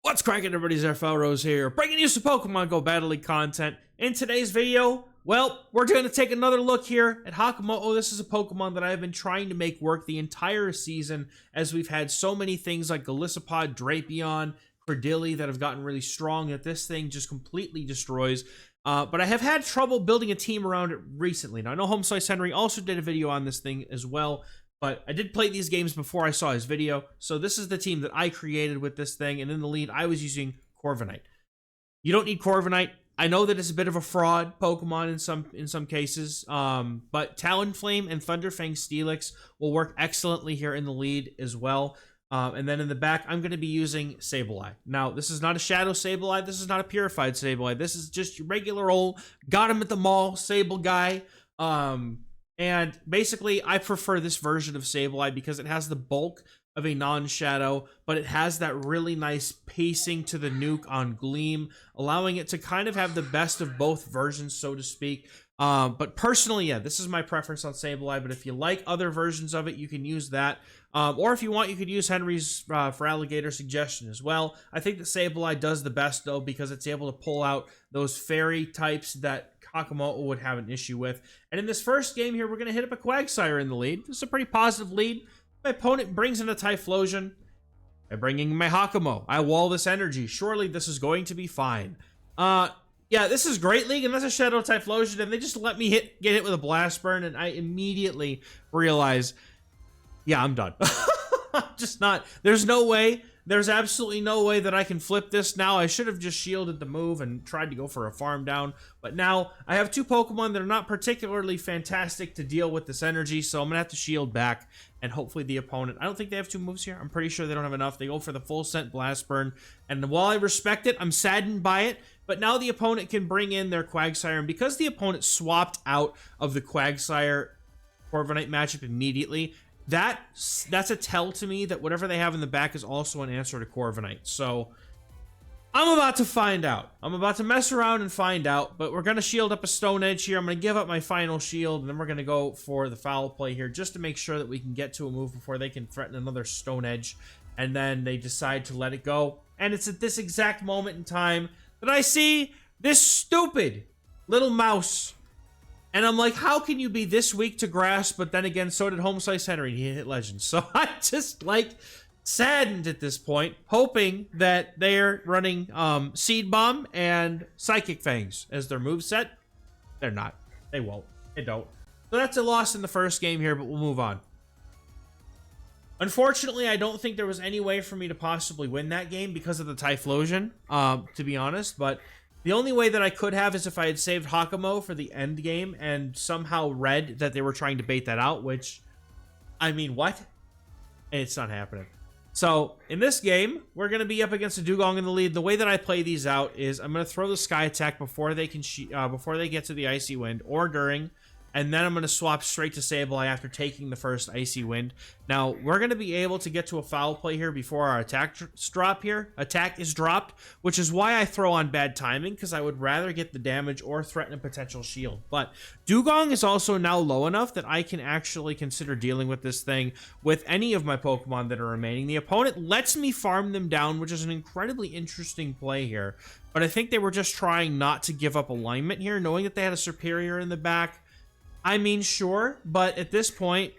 What's cracking, everybody? XehrFelrose here, bringing you some Pokemon GO Battle League content. In today's video, well, we're going to take another look here at Hakamo-O. This is a Pokemon that I've been trying to make work the entire season, as we've had so many things like Golisopod, Drapion, Credilli that have gotten really strong that this thing just completely destroys. But I have had trouble building a team around it recently. Now, I know Homeslice Henry also did a video on this thing as well, but I did play these games before I saw his video, so this is the team that I created with this thing, and in the lead, I was using Corviknight. You don't need Corviknight. I know that it's a bit of a fraud Pokemon in some cases, but Talonflame and Thunderfang Steelix will work excellently here in the lead as well. And then in the back, I'm going to be using Sableye. Now, this is not a Shadow Sableye. This is not a Purified Sableye. This is just your regular old, got him at the mall, Sable guy. And basically, I prefer this version of Sableye because it has the bulk of a non-shadow, but it has that really nice pacing to the nuke on Gleam, allowing it to kind of have the best of both versions, so to speak. But personally, yeah, this is my preference on Sableye, but if you like other versions of it, you can use that. Or if you want, you could use Henry's Feraligatr suggestion as well. I think that Sableye does the best, though, because it's able to pull out those fairy types that Hakamo-O would have an issue with. And in this first game here, we're going to hit up a Quagsire in the lead. This is a pretty positive lead. My opponent brings in a Typhlosion. By bringing my Hakamo, I wall this energy. Surely this is going to be fine. Yeah, this is Great League, and that's a Shadow Typhlosion, and they just let me get hit with a Blast Burn, and I immediately realize, yeah, I'm done. I'm just not. There's no way. There's absolutely no way that I can flip this now. I should have just shielded the move and tried to go for a farm down. But now I have two Pokemon that are not particularly fantastic to deal with this energy, so I'm going to have to shield back. And hopefully the opponent... I don't think they have two moves here. I'm pretty sure they don't have enough. They go for the full scent Blast Burn. And while I respect it, I'm saddened by it. But now the opponent can bring in their Quagsire. And because the opponent swapped out of the Quagsire Corviknight matchup immediately... That's a tell to me that whatever they have in the back is also an answer to Corviknight. So I'm about to find out. I'm about to mess around and find out, but we're going to shield up a Stone Edge here. I'm going to give up my final shield, and then we're going to go for the foul play here just to make sure that we can get to a move before they can threaten another Stone Edge, and then they decide to let it go. And it's at this exact moment in time that I see this stupid little mouse. And I'm like, how can you be this weak to grass? But then again, so did Homeslice Henry. He hit Legends. So I'm just like saddened at this point, hoping that they're running Seed Bomb and Psychic Fangs as their moveset. They're not. They won't. They don't. So that's a loss in the first game here, but we'll move on. Unfortunately, I don't think there was any way for me to possibly win that game because of the Typhlosion, to be honest, but... The only way that I could have is if I had saved Hakamo for the end game and somehow read that they were trying to bait that out, which, I mean, what? It's not happening. So, in this game, we're going to be up against a Dugong in the lead. The way that I play these out is I'm going to throw the Sky Attack before they can before they get to the Icy Wind or during, and then I'm going to swap straight to Sableye after taking the first Icy Wind. Now, we're going to be able to get to a foul play here before our attack is dropped, which is why I throw on bad timing, because I would rather get the damage or threaten a potential shield. But Dugong is also now low enough that I can actually consider dealing with this thing with any of my Pokemon that are remaining. The opponent lets me farm them down, which is an incredibly interesting play here. But I think they were just trying not to give up alignment here, knowing that they had a Superior in the back. I mean, sure, but at this point,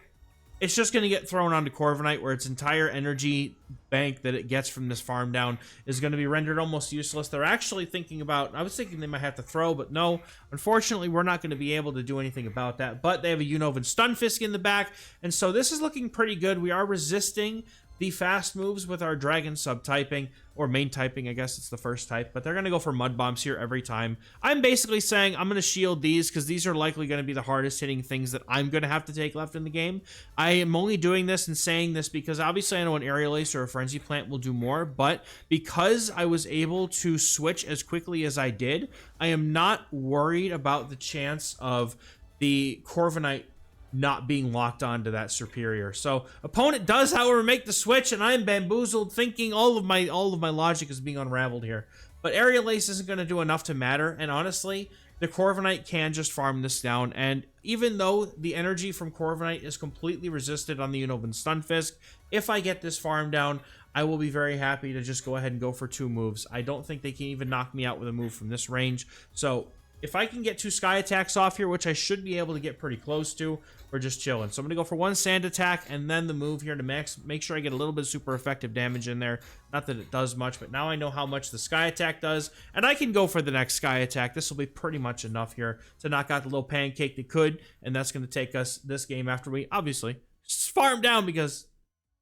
it's just going to get thrown onto Corviknight, where its entire energy bank that it gets from this farm down is going to be rendered almost useless. They're actually thinking about... I was thinking they might have to throw, but no. Unfortunately, we're not going to be able to do anything about that. But they have a Unova and Stunfisk in the back, and so this is looking pretty good. We are resisting the fast moves with our Dragon subtyping, or main typing, I guess it's the first type, but they're going to go for Mud Bombs here every time. I'm basically saying I'm going to shield these because these are likely going to be the hardest hitting things that I'm going to have to take left in the game. I am only doing this and saying this because obviously I know an Aerial Ace or a Frenzy Plant will do more, but because I was able to switch as quickly as I did, I am not worried about the chance of the Corviknight not being locked onto that Superior. So opponent does, however, make the switch, and I'm bamboozled, thinking all of my logic is being unraveled here. But Aerial Ace isn't going to do enough to matter, and honestly, the Corviknight can just farm this down, and even though the energy from Corviknight is completely resisted on the Unova and Stunfisk, if I get this farm down, I will be very happy to just go ahead and go for 2 moves. I don't think they can even knock me out with a move from this range. So if I can get 2 Sky Attacks off here, which I should be able to get pretty close to, we're just chilling. So I'm going to go for 1 Sand Attack and then the move here to make sure I get a little bit of super effective damage in there. Not that it does much, but now I know how much the Sky Attack does, and I can go for the next Sky Attack. This will be pretty much enough here to knock out the little pancake that could, and that's going to take us this game after we, obviously, farm down because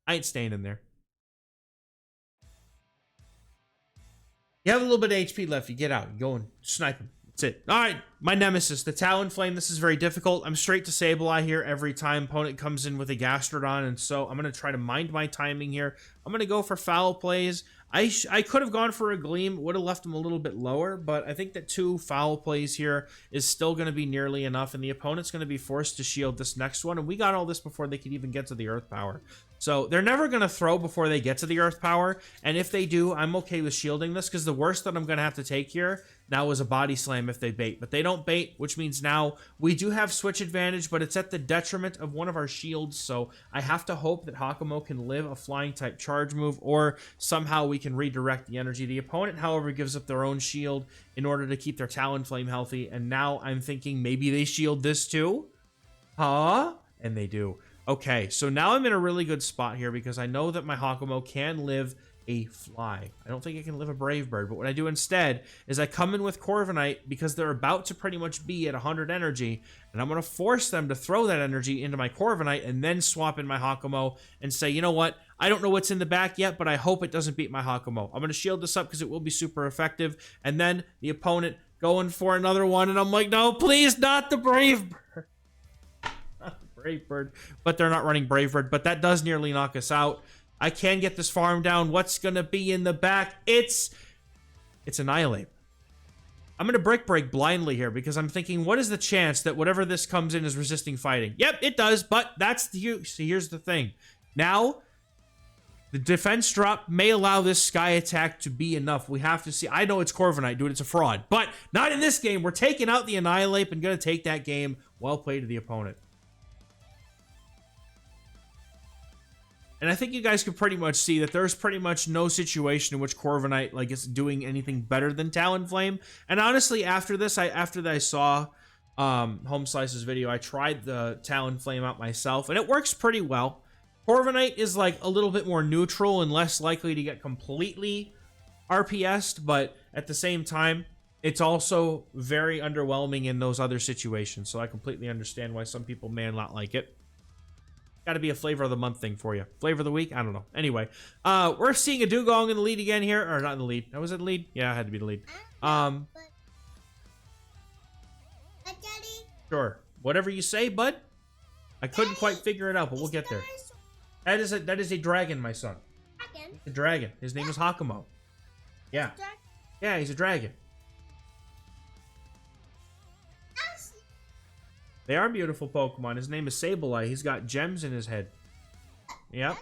I ain't staying in there. You have a little bit of HP left. You get out. You go and snipe him. That's it. All right. My nemesis, the Talonflame. This is very difficult. I'm straight to Sableye here every time opponent comes in with a Gastrodon, and so I'm going to try to mind my timing here. I'm going to go for foul plays. I could have gone for a Gleam. Would have left him a little bit lower, but I think that 2 foul plays here is still going to be nearly enough, and the opponent's going to be forced to shield this next one, and we got all this before they could even get to the Earth Power. So they're never going to throw before they get to the Earth Power, and if they do, I'm okay with shielding this, because the worst that I'm going to have to take here now is a Body Slam if they bait. But they don't bait, which means now we do have switch advantage, but it's at the detriment of one of our shields, so I have to hope that Hakamo can live a flying type charge move, or somehow we can redirect the energy. The opponent, however, gives up their own shield in order to keep their Talonflame healthy, and now I'm thinking maybe they shield this too? Huh? And they do. Okay, so now I'm in a really good spot here because I know that my Hakamo can live a fly. I don't think it can live a Brave Bird, but what I do instead is I come in with Corviknight because they're about to pretty much be at 100 energy, and I'm going to force them to throw that energy into my Corviknight and then swap in my Hakamo and say, you know what, I don't know what's in the back yet, but I hope it doesn't beat my Hakamo. I'm going to shield this up because it will be super effective, and then the opponent going for another one, and I'm like, no, please, not the Brave Bird. Not the Brave Bird, but they're not running Brave Bird, but that does nearly knock us out. I can get this farm down. What's going to be in the back? It's Annihilape. I'm going to break blindly here because I'm thinking, what is the chance that whatever this comes in is resisting fighting? Yep, it does, but that's the... See, here's the thing. Now, the defense drop may allow this Sky Attack to be enough. We have to see. I know it's Corviknight, dude. It's a fraud, but not in this game. We're taking out the Annihilape and going to take that game. Well played to the opponent. And I think you guys can pretty much see that there's pretty much no situation in which Corviknight like is doing anything better than Talonflame. And honestly, after this, after I saw Home Slice's video, I tried the Talonflame out myself, and it works pretty well. Corviknight is like a little bit more neutral and less likely to get completely RPS'd, but at the same time, it's also very underwhelming in those other situations. So I completely understand why some people may not like it. Got to be a flavor of the month thing for you. Flavor of the week? I don't know. Anyway, we're seeing a Dugong in the lead again here. Or not in the lead. Was it the lead? Yeah, it had to be the lead. Sure. Whatever you say, bud. I couldn't quite figure it out, but we'll get there. That is a dragon, my son. Dragon? A dragon. His name is Hakamo. Yeah. Yeah, he's a dragon. They are beautiful Pokemon. His name is Sableye. He's got gems in his head. Yep.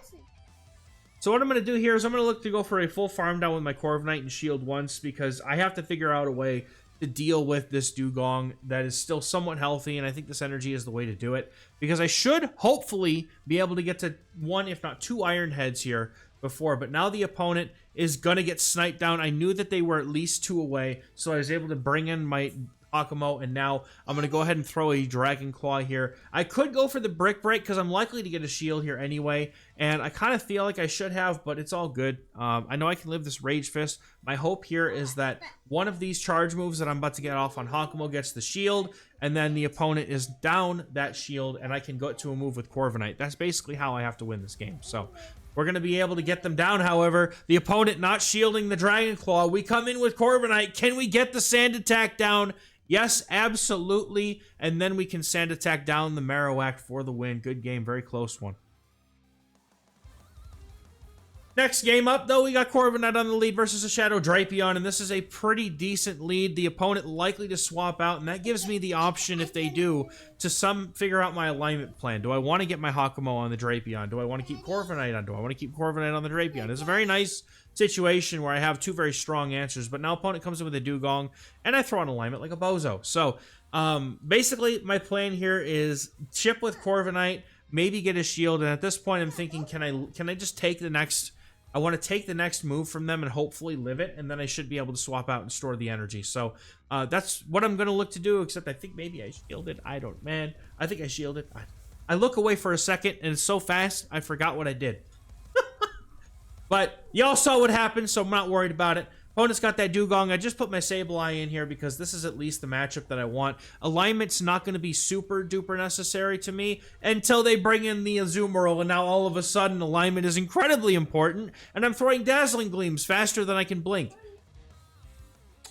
So what I'm going to do here is I'm going to look to go for a full farm down with my Corviknight and shield once because I have to figure out a way to deal with this Dugong that is still somewhat healthy, and I think this energy is the way to do it because I should hopefully be able to get to 1, if not 2 Iron Heads here before, but now the opponent is going to get sniped down. I knew that they were at least 2 away, so I was able to bring in my Hakamo, and now I'm going to go ahead and throw a Dragon Claw here. I could go for the Brick Break because I'm likely to get a shield here anyway, and I kind of feel like I should have, but it's all good. I know I can live this Rage Fist. My hope here is that one of these charge moves that I'm about to get off on Hakamo gets the shield, and then the opponent is down that shield, and I can go to a move with Corviknight. That's basically how I have to win this game, so... We're going to be able to get them down, however. The opponent not shielding the Dragon Claw. We come in with Corviknight. Can we get the Sand Attack down? Yes, absolutely. And then we can Sand Attack down the Marowak for the win. Good game. Very close one. Next game up, though, we got Corviknight on the lead versus a Shadow Drapion, and this is a pretty decent lead. The opponent likely to swap out, and that gives me the option, if they do, to figure out my alignment plan. Do I want to get my Hakamo on the Drapion? Do I want to keep Corviknight on? Do I want to keep Corviknight on the Drapion? It's a very nice situation where I have 2 very strong answers, but now opponent comes in with a Dugong, and I throw an alignment like a bozo. So, basically, my plan here is chip with Corviknight, maybe get a shield, and at this point, I'm thinking, can I just take the next I want to take the next move from them and hopefully live it, and then I should be able to swap out and store the energy. So that's what I'm going to look to do, except I think maybe I shielded. I think I shielded. I look away for a second, and it's so fast, I forgot what I did. But y'all saw what happened, so I'm not worried about it. Opponent's got that Dugong. I just put my Sableye in here because this is at least the matchup that I want. Alignment's not going to be super duper necessary to me until they bring in the Azumarill, and now all of a sudden alignment is incredibly important, and I'm throwing Dazzling Gleams faster than I can blink.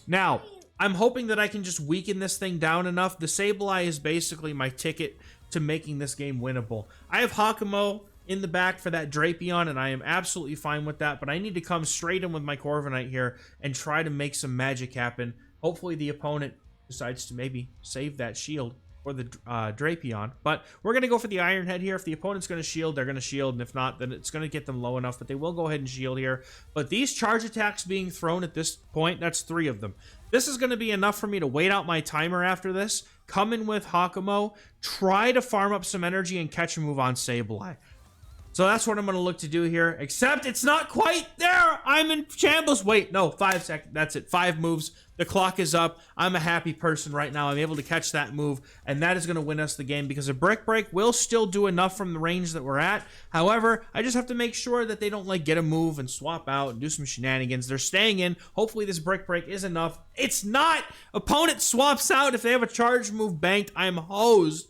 Now, I'm hoping that I can just weaken this thing down enough. The Sableye is basically my ticket to making this game winnable. I have Hakamo in the back for that Drapion, and I am absolutely fine with that, but I need to come straight in with my Corviknight here and try to make some magic happen. Hopefully the opponent decides to maybe save that shield for the Drapion, but we're going to go for the Iron Head here. If the opponent's going to shield, they're going to shield, and if not, then it's going to get them low enough, but they will go ahead and shield here. But these charge attacks being thrown at this point, that's 3 of them. This is going to be enough for me to wait out my timer after this, come in with Hakamo, try to farm up some energy, and catch a move on Sableye. So that's what I'm going to look to do here, except it's not quite there. I'm in shambles. Wait, no, 5 seconds. That's it. 5 moves. The clock is up. I'm a happy person right now. I'm able to catch that move, and that is going to win us the game because a Brick Break will still do enough from the range that we're at. However, I just have to make sure that they don't, like, get a move and swap out and do some shenanigans. They're staying in. Hopefully this Brick Break is enough. It's not. Opponent swaps out. If they have a charge move banked, I'm hosed.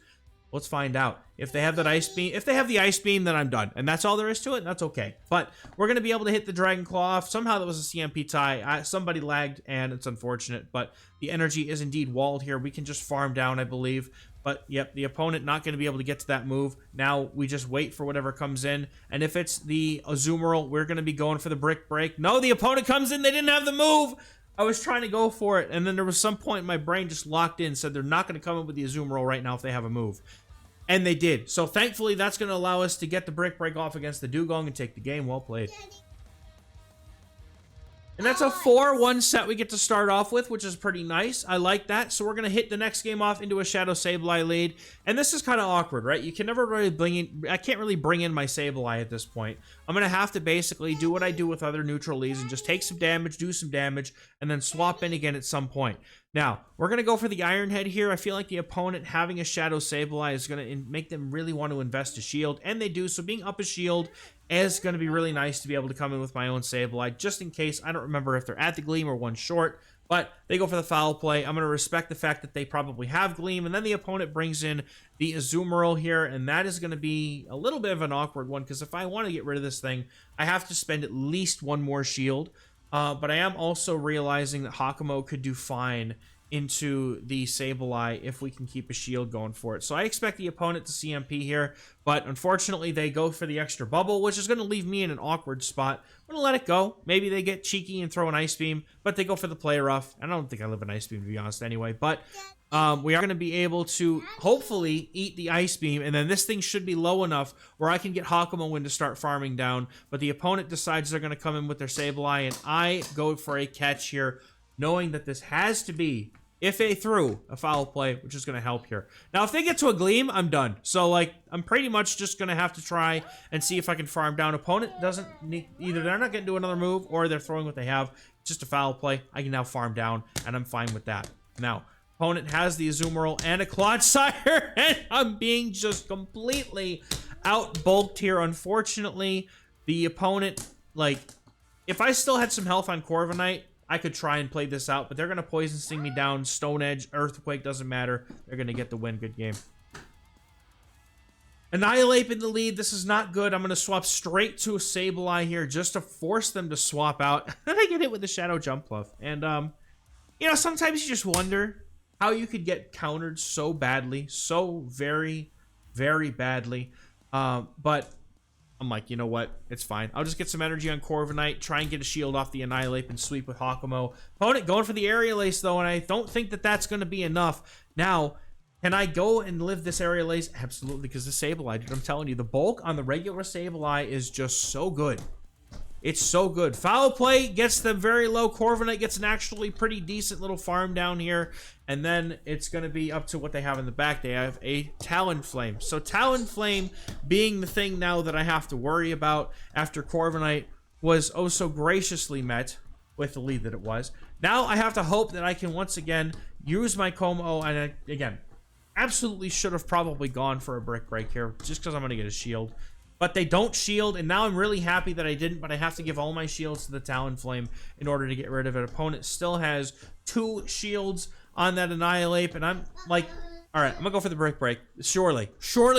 Let's find out. If they have that Ice Beam, if they have the Ice Beam, then I'm done. And that's all there is to it, and that's okay. But we're going to be able to hit the Dragon Claw off. Somehow that was a CMP tie. Somebody lagged, and it's unfortunate. But the energy is indeed walled here. We can just farm down, I believe. But, yep, the opponent not going to be able to get to that move. Now we just wait for whatever comes in. And if it's the Azumarill, we're going to be going for the Brick Break. No, the opponent comes in. They didn't have the move. I was trying to go for it, and then there was some point my brain just locked in, said they're not going to come in with the Azumarill right now if they have a move. And they did. So thankfully, that's going to allow us to get the Brick Break off against the Dugong and take the game. Well played. And that's a 4-1 set we get to start off with, which is pretty nice. I like that. So we're going to hit the next game off into a Shadow Sableye lead. And this is kind of awkward, right? You can never really bring in... I can't really bring in my Sableye at this point. I'm going to have to basically do what I do with other neutral leads and just take some damage, do some damage, and then swap in again at some point. Now, we're going to go for the Iron Head here. I feel like the opponent having a Shadow Sableye is going to make them really want to invest a shield, and they do. So being up a shield is going to be really nice to be able to come in with my own Sableye, just in case. I don't remember if they're at the Gleam or one short, but they go for the foul play. I'm going to respect the fact that they probably have Gleam, and then the opponent brings in the Azumarill here, and that is going to be a little bit of an awkward one, because if I want to get rid of this thing, I have to spend at least one more shield. But I am also realizing that Hakamo could do fine into the Sableye if we can keep a shield going for it. So I expect the opponent to CMP here, but unfortunately they go for the extra bubble, which is going to leave me in an awkward spot. I'm going to let it go. Maybe they get cheeky and throw an Ice Beam, but they go for the Play Rough. I don't think I live an Ice Beam, to be honest, anyway, but we are going to be able to hopefully eat the Ice Beam, and then this thing should be low enough where I can get Hakamo in to start farming down, but the opponent decides they're going to come in with their Sableye, and I go for a catch here, knowing that this has to be, if they threw a foul play, which is going to help here. Now, if they get to a Gleam, I'm done. So, like, I'm pretty much just going to have to try and see if I can farm down. Opponent doesn't need, either they're not going to do another move or they're throwing what they have. Just a foul play. I can now farm down, and I'm fine with that. Now, opponent has the Azumarill and a Clodsire, and I'm being just completely out-bulked here. Unfortunately, the opponent, like, if I still had some health on Corviknight, I could try and play this out, but they're going to Poison Sting me down. Stone Edge, Earthquake, doesn't matter. They're going to get the win. Good game. Annihilape in the lead. This is not good. I'm going to swap straight to a Sableye here just to force them to swap out. Then I get hit with the Shadow Jump Bluff. And, you know, sometimes you just wonder how you could get countered so badly. So very, very badly. But I'm like, you know what? It's fine. I'll just get some energy on Corviknight, try and get a shield off the Annihilape and sweep with Hakamo. Opponent going for the Aerial Ace, though, and I don't think that that's going to be enough. Now, can I go and live this Aerial Ace? Absolutely, because the Sableye, dude, I'm telling you, the bulk on the regular Sableye is just so good. It's so good. Foul play gets them very low. Corviknight gets an actually pretty decent little farm down here. And then it's going to be up to what they have in the back. They have a Talonflame. So Talonflame being the thing now that I have to worry about after Corviknight was oh so graciously met with the lead that it was. Now I have to hope that I can once again use my Hakamo-O, and again, absolutely should have probably gone for a brick break here, just because I'm going to get a shield. But they don't shield, and now I'm really happy that I didn't, but I have to give all my shields to the Talonflame in order to get rid of it. Opponent still has 2 shields on that Annihilape, and I'm like, all right, I'm going to go for the brick break. Surely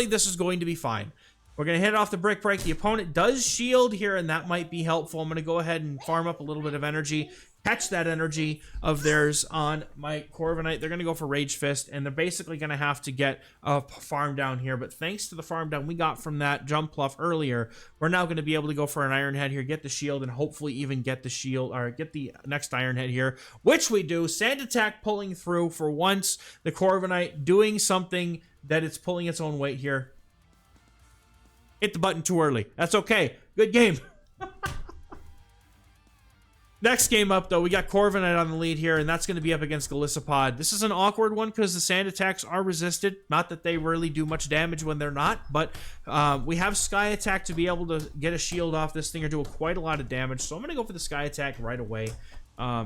this is going to be fine. We're going to hit off the brick break. The opponent does shield here, and that might be helpful. I'm going to go ahead and farm up a little bit of energy, catch that energy of theirs on my Corviknight. They're going to go for Rage Fist, and they're basically going to have to get a farm down here. But thanks to the farm down we got from that jump pluff earlier, we're now going to be able to go for an Iron Head here, get the shield, and hopefully even get the shield, or get the next Iron Head here, which we do. Sand Attack pulling through for once. The Corviknight doing something that it's pulling its own weight here. Hit the button too early. That's okay. Good game. Next game up, though, we got Corviknight on the lead here, and that's going to be up against Golisopod. This is an awkward one because the sand attacks are resisted. Not that they really do much damage when they're not, but we have Sky Attack to be able to get a shield off this thing or do quite a lot of damage. So I'm going to go for the Sky Attack right away,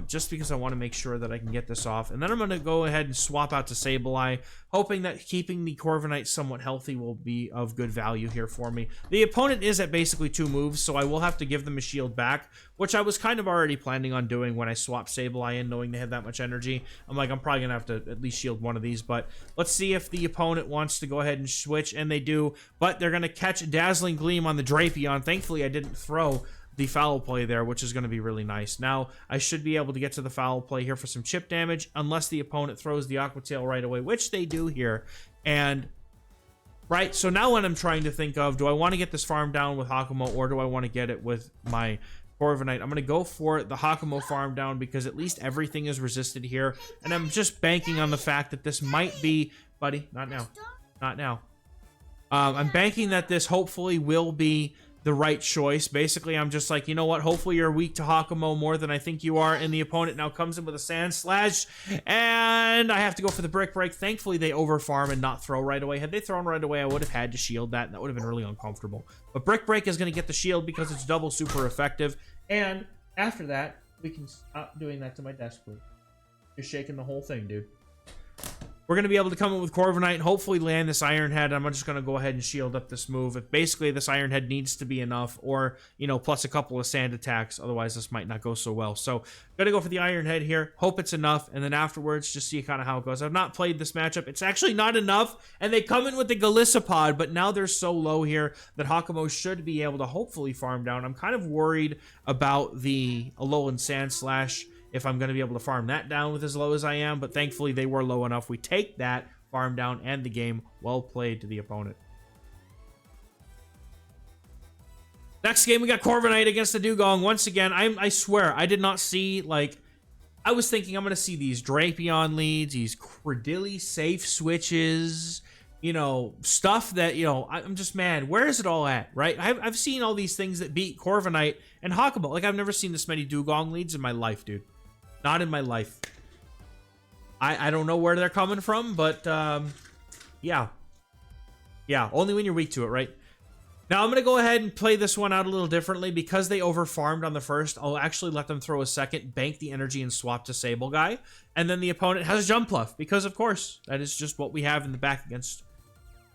just because I want to make sure that I can get this off. And then I'm going to go ahead and swap out to Sableye, hoping that keeping the Corviknight somewhat healthy will be of good value here for me. The opponent is at basically 2 moves, so I will have to give them a shield back, which I was kind of already planning on doing when I swapped Sableye in, knowing they had that much energy. I'm like, I'm probably going to have to at least shield one of these, but let's see if the opponent wants to go ahead and switch, and they do, but they're going to catch a Dazzling Gleam on the Drapion. Thankfully, I didn't throw the foul play there, which is going to be really nice. Now, I should be able to get to the foul play here for some chip damage, unless the opponent throws the Aqua Tail right away, which they do here. And, right, so now what I'm trying to think of, do I want to get this farm down with Hakamo, or do I want to get it with my Corviknight? I'm going to go for the Hakamo farm down, because at least everything is resisted here. And I'm just banking on the fact that this might be... Buddy, not now. Not now. I'm banking that this hopefully will be the right choice. Basically, I'm just like, you know what? Hopefully you're weak to Hakamo more than I think you are. And the opponent now comes in with a Sand Slash. And I have to go for the brick break. Thankfully, they overfarm and not throw right away. Had they thrown right away, I would have had to shield that. And that would have been really uncomfortable. But brick break is going to get the shield because it's double super effective. And after that, we can stop doing that to my desk, please. You're shaking the whole thing, dude. We're going to be able to come in with Corviknight and hopefully land this Iron Head. I'm just going to go ahead and shield up this move. If basically this Iron Head needs to be enough, or, you know, plus a couple of sand attacks. Otherwise, this might not go so well. So, going to go for the Iron Head here. Hope it's enough. And then afterwards, just see kind of how it goes. I've not played this matchup. It's actually not enough. And they come in with the Golisopod, but now they're so low here that Hakamo should be able to hopefully farm down. I'm kind of worried about the Alolan Sand Slash, if I'm going to be able to farm that down with as low as I am, but thankfully they were low enough. We take that farm down and the game. Well played to the opponent. Next game, we got Corviknight against the Dugong. Once again, I swear, I did not see, like, I was thinking I'm going to see these Drapion leads, these Credilli safe switches, you know, stuff that, you know, I'm just mad. Where is it all at, right? I've seen all these things that beat Corviknight and Hakamo. Like, I've never seen this many Dugong leads in my life, dude. Not in my life. I don't know where they're coming from, but, yeah. Yeah, only when you're weak to it, right? Now, I'm going to go ahead and play this one out a little differently. Because they overfarmed on the first, I'll actually let them throw a second, bank the energy, and swap to Sable Guy. And then the opponent has a Jump Pluff, because, of course, that is just what we have in the back against...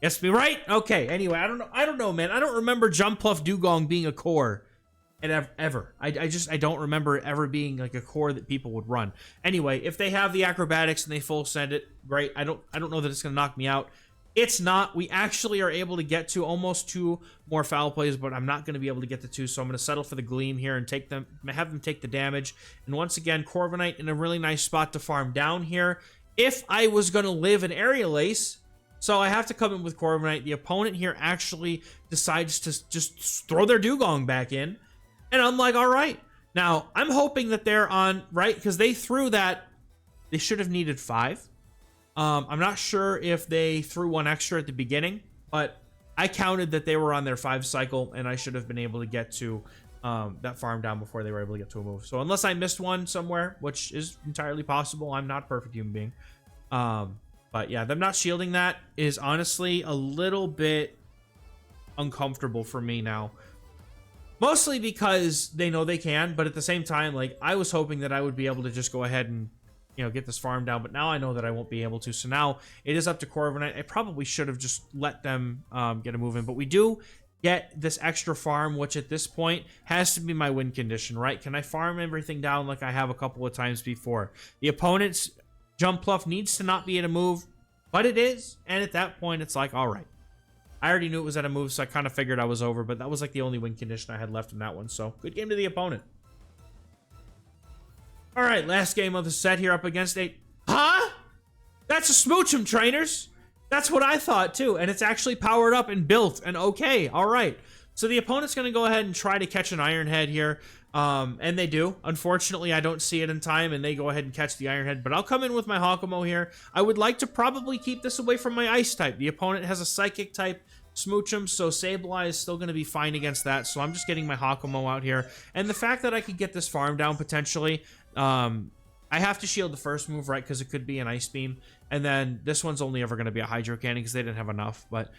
Yes, me right? Okay, anyway, I don't know, man. I don't remember Jump Pluff Dugong being a core. Ever. I don't remember it ever being like a core that people would run. Anyway, if they have the acrobatics and they full send it, great. I don't know that it's gonna knock me out. It's not. We actually are able to get to almost 2 more foul plays, but I'm not going to be able to get to 2, so I'm going to settle for the Gleam here and have them take the damage. And once again, Corviknight in a really nice spot to farm down here. If I was going to live an Aerial Ace, so I have to come in with Corviknight. The opponent here actually decides to just throw their Dugong back in. And I'm like, all right. Now, I'm hoping that they're on, right? Because they threw that. They should have needed 5. I'm not sure if they threw 1 extra at the beginning, but I counted that they were on their 5 cycle, and I should have been able to get to that farm down before they were able to get to a move. So unless I missed one somewhere, which is entirely possible, I'm not a perfect human being. But yeah, them not shielding that is honestly a little bit uncomfortable for me now. Mostly because they know they can, but at the same time, like, I was hoping that I would be able to just go ahead and, you know, get this farm down, but now I know that I won't be able to. So now it is up to Corviknight. I probably should have just let them get a move in, but we do get this extra farm, which at this point has to be my win condition, right? Can I farm everything down like I have a couple of times before? The opponent's Jump Pluff needs to not be at a move, but it is, and at that point, it's like, all right. I already knew it was at a move, so I kind of figured I was over, but that was like the only win condition I had left in that one, so good game to the opponent. All right, last game of the set here up against a... Huh? That's a Smoochum, trainers! That's what I thought, too, and it's actually powered up and built, and okay, all right. So the opponent's going to go ahead and try to catch an Iron Head here, and they do. Unfortunately, I don't see it in time, and they go ahead and catch the Iron Head, but I'll come in with my Hakamo here. I would like to probably keep this away from my Ice type. The opponent has a Psychic type Smoochum, so Sableye is still going to be fine against that, so I'm just getting my Hakamo out here. And the fact that I could get this farm down potentially, I have to shield the first move, right, because it could be an Ice Beam, and then this one's only ever going to be a Hydro Cannon because they didn't have enough, but...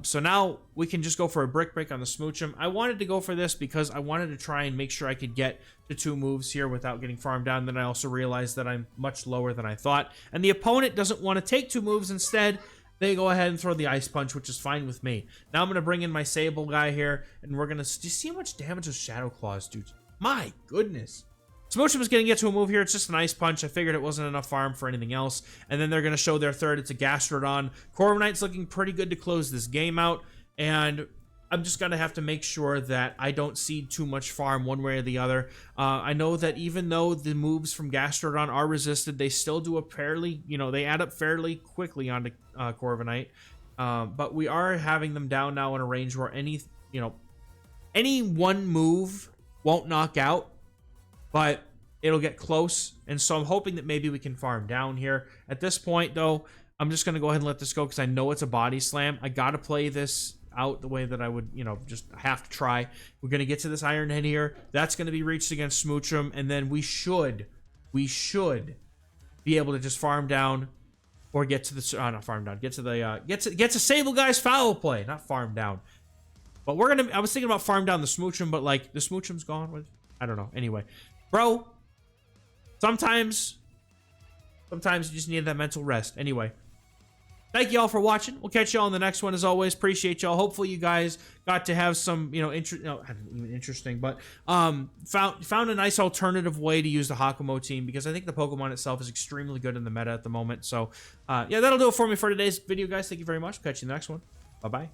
so now we can just go for a Brick Break on the Smoochum. I wanted to go for this because I wanted to try and make sure I could get to 2 moves here without getting farmed down. Then I also realized that I'm much lower than I thought. And the opponent doesn't want to take 2 moves. Instead, they go ahead and throw the Ice Punch, which is fine with me. Now I'm going to bring in my Sable guy here, and we're going to... Do you see how much damage those Shadow Claws do? My goodness. Smoochum is going to get to a move here. It's just an Ice Punch. I figured it wasn't enough farm for anything else. And then they're going to show their third. It's a Gastrodon. Corviknight's looking pretty good to close this game out. And I'm just going to have to make sure that I don't cede too much farm one way or the other. I know that even though the moves from Gastrodon are resisted, they still do a fairly, you know, they add up fairly quickly onto Corviknight. But we are having them down now in a range where any one move won't knock out. But it'll get close, and so I'm hoping that maybe we can farm down here. At this point, though, I'm just going to go ahead and let this go because I know it's a Body Slam. I got to play this out the way that I would, you know, just have to try. We're going to get to this Iron Head here. That's going to be reached against Smoochum, and then we should be able to just farm down or get to the, not farm down, get to Sable Guy's Foul Play, not farm down. But we're going to, I was thinking about farm down the Smoochum, but like the Smoochum's gone. I don't know. Anyway. Bro, sometimes you just need that mental rest. Anyway, thank you all for watching. We'll catch you all in the next one as always. Appreciate y'all. Hopefully you guys got to have some, you know, interesting, but found a nice alternative way to use the Hakamo team because I think the Pokemon itself is extremely good in the meta at the moment. So, yeah, that'll do it for me for today's video, guys. Thank you very much. Catch you in the next one. Bye-bye.